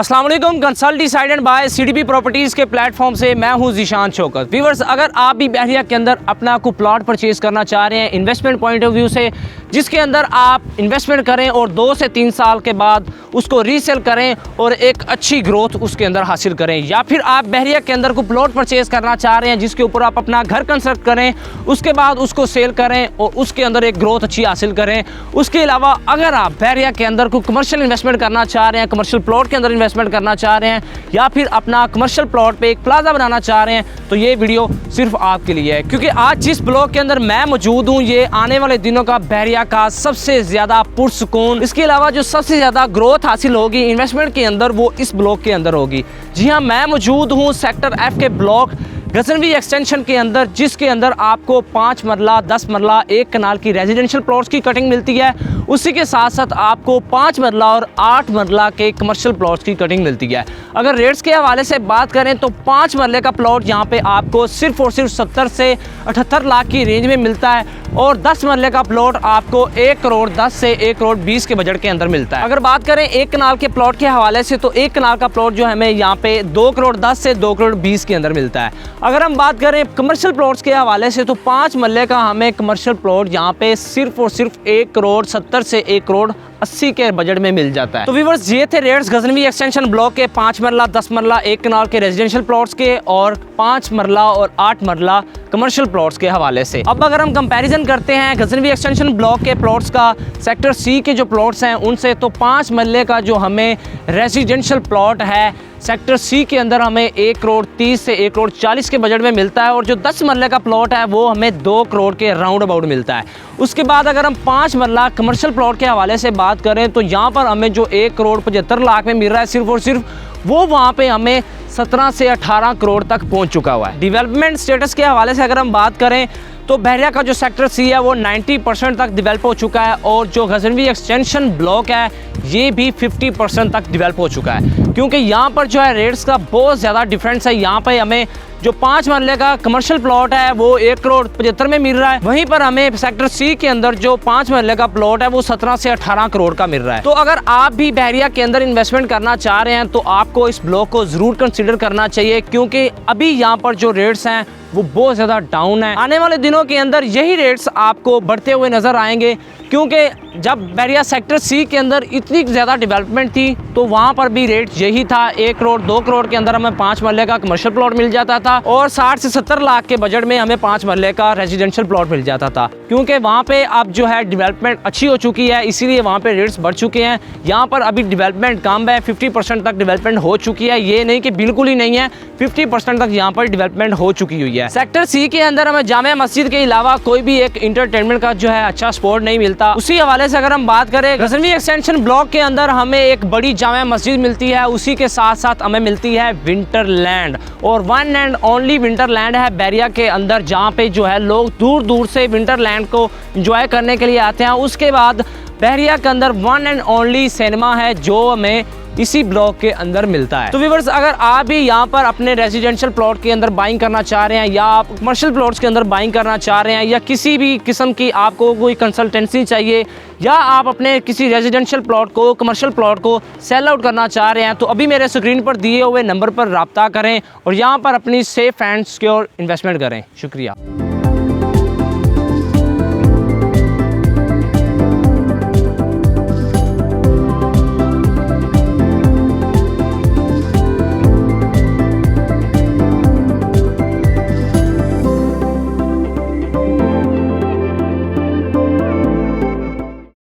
अस्सलाम वालेकुम। Consult decided by CDP properties के प्लेटफॉर्म से मैं हूं ज़ीशान शौकत। व्यूअर्स, अगर आप भी बहरिया के अंदर अपना कोई प्लॉट परचेज़ करना चाह रहे हैं इन्वेस्टमेंट पॉइंट ऑफ व्यू से, जिसके अंदर आप इन्वेस्टमेंट करें और 2 से 3 साल के बाद उसको रीसेल करें और एक अच्छी ग्रोथ उसके अंदर हासिल करें, या फिर आप बहरिया के अंदर कोई प्लॉट परचेज़ करना चाह रहे हैं जिसके ऊपर आप अपना घर कंस्ट्रक्ट करें, उसके बाद उसको सेल करें और उसके अंदर एक ग्रोथ अच्छी हासिल करें। उसके अलावा अगर आप बहरिया के अंदर कोई कमर्शियल इन्वेस्टमेंट करना चाह रहे हैं, कमर्शियल प्लॉट के अंदर इन्वेस्टमेंट करना चाह रहे हैं, या फिर अपना कमर्शियल प्लॉट पे एक प्लाजा बनाना चाह रहे हैं, तो ये वीडियो सिर्फ आपके लिए है। क्योंकि आज जिस ब्लॉक के अंदर मैं मौजूद हूँ, ये आने वाले दिनों का बहरिया का सबसे ज़्यादा पुरसुकून, इसके अलावा जो सबसे ज़्यादा ग्रोथ हासिल होगी इन्वेस्टमेंट के अंदर, वो इस ब्लॉक के अंदर होगी। जी हाँ, मैं मौजूद हूँ सेक्टर F के ब्लॉक गजनवी एक्सटेंशन के अंदर, जिसके अंदर आपको 5 मरला, 10 मरला, 1 कनाल की रेजिडेंशियल प्लॉट्स की कटिंग मिलती है। उसी के साथ साथ आपको 5 मरला और 8 मरला के कमर्शियल प्लॉट्स की कटिंग मिलती है। अगर रेट्स के हवाले से बात करें तो 5 मरले का प्लॉट यहाँ पे आपको सिर्फ और सिर्फ 70 से 78 लाख की रेंज में मिलता है, और 10 मरले का प्लॉट आपको 1 करोड़ 10 से 1 करोड़ 20 के बजट के अंदर मिलता है। अगर बात करें 1 कनाल के प्लॉट के हवाले से, तो 1 कनाल का प्लॉट जो हमें यहाँ पे 2 करोड़ 10 से 2 करोड़ 20 के अंदर मिलता है। अगर हम बात करें कमर्शियल प्लॉट्स के हवाले से, तो 5 मरले का हमें कमर्शियल प्लॉट यहाँ पे सिर्फ और सिर्फ 1 करोड़ 70 से 1 करोड़ 80 के बजट में मिल जाता है। तो व्यूअर्स, ये थे रेट्स गजनवी एक्सटेंशन ब्लॉक के 5 मरला, 10 मरला, 1 कनाल के रेजिडेंशियल प्लॉट्स के, और 5 मरला और 8 मरला कमर्शियल प्लॉट्स के हवाले से। अब अगर हम कंपैरिजन करते हैं गजनवी एक्सटेंशन ब्लॉक के प्लॉट्स का सेक्टर सी के जो प्लॉट्स हैं उनसे, तो 5 मरले का जो हमें रेजिडेंशियल प्लॉट है सेक्टर सी के अंदर हमें 1 करोड़ 30 से 1 करोड़ 40 के बजट में मिलता है, और जो 10 मरले का प्लॉट है वो हमें 2 करोड़ के राउंड अबाउट मिलता है। उसके बाद अगर हम 5 मरला कमर्शियल प्लॉट के हवाले से बात करें, तो यहाँ पर हमें जो 1 करोड़ 75 लाख में मिल रहा है सिर्फ और सिर्फ, वो वहाँ पे हमें 17 से 18 करोड़ तक पहुँच चुका हुआ है। डेवलपमेंट स्टेटस के हवाले से अगर हम बात करें, तो बहरिया का जो सेक्टर सी है वो 90% तक डेवलप हो चुका है, और जो गजनवी एक्सटेंशन ब्लॉक है ये भी 50% तक डेवलप हो चुका है। क्योंकि यहाँ पर जो है रेट्स का बहुत ज़्यादा डिफरेंस है। यहाँ पे हमें जो 5 मरले का कमर्शियल प्लॉट है वो 1 करोड़ 75 में मिल रहा है, वहीं पर हमें सेक्टर सी के अंदर जो 5 मरले का प्लॉट है वो 17 से 18 करोड़ का मिल रहा है। तो अगर आप भी बहरिया के अंदर इन्वेस्टमेंट करना चाह रहे हैं, तो आपको इस ब्लॉक को ज़रूर कंसिडर करना चाहिए, क्योंकि अभी यहाँ पर जो रेट्स हैं वो बहुत ज़्यादा डाउन है। आने वाले दिनों के अंदर यही रेट्स आपको बढ़ते हुए नज़र आएंगे, क्योंकि जब बहरिया सेक्टर सी के अंदर इतनी ज़्यादा डेवलपमेंट थी तो वहाँ पर भी रेट यही था। 1 करोड़ 2 करोड़ के अंदर हमें 5 मरले का कमर्शियल प्लॉट मिल जाता था, और 60 से 70 लाख के बजट में हमें 5 मरले का रेजिडेंशियल प्लॉट मिल जाता था। क्योंकि वहाँ पे अब जो है डेवलपमेंट अच्छी हो चुकी है, इसीलिए वहाँ पे रेट्स बढ़ चुके हैं। यहाँ पर अभी डेवलपमेंट कम है, 50% तक डेवलपमेंट हो चुकी है, ये नहीं कि बिल्कुल ही नहीं है, 50% तक यहाँ पर डेवलपमेंट हो चुकी हुई है। सेक्टर सी के अंदर हमें जामिया मस्जिद के अलावा कोई भी एक इंटरटेनमेंट का जो है अच्छा स्पॉट नहीं मिलता। उसी हवाले से अगर हम बात करें, गजनवी एक्सटेंशन ब्लॉक के अंदर हमें एक बड़ी जामिया मस्जिद मिलती है, उसी के साथ साथ हमें मिलती है विंटरलैंड, और वन एंड ओनली विंटरलैंड है बहरिया के अंदर, जहाँ पे जो है लोग दूर दूर से विंटरलैंड को एंजॉय करने के लिए आते हैं। उसके बाद बहरिया के अंदर वन एंड ओनली सिनेमा है जो हमें इसी ब्लॉक के अंदर मिलता है। तो व्यूअर्स, अगर आप भी यहाँ पर अपने रेजिडेंशियल प्लॉट के अंदर बाइंग करना चाह रहे हैं, या आप कमर्शियल प्लॉट्स के अंदर बाइंग करना चाह रहे हैं, या किसी भी किस्म की आपको कोई कंसल्टेंसी चाहिए, या आप अपने किसी रेजिडेंशियल प्लॉट को, कमर्शियल प्लॉट को सेल आउट करना चाह रहे हैं, तो अभी मेरे स्क्रीन पर दिए हुए नंबर पर रब्ता करें और यहाँ पर अपनी सेफ एंड सिक्योर इन्वेस्टमेंट करें। शुक्रिया।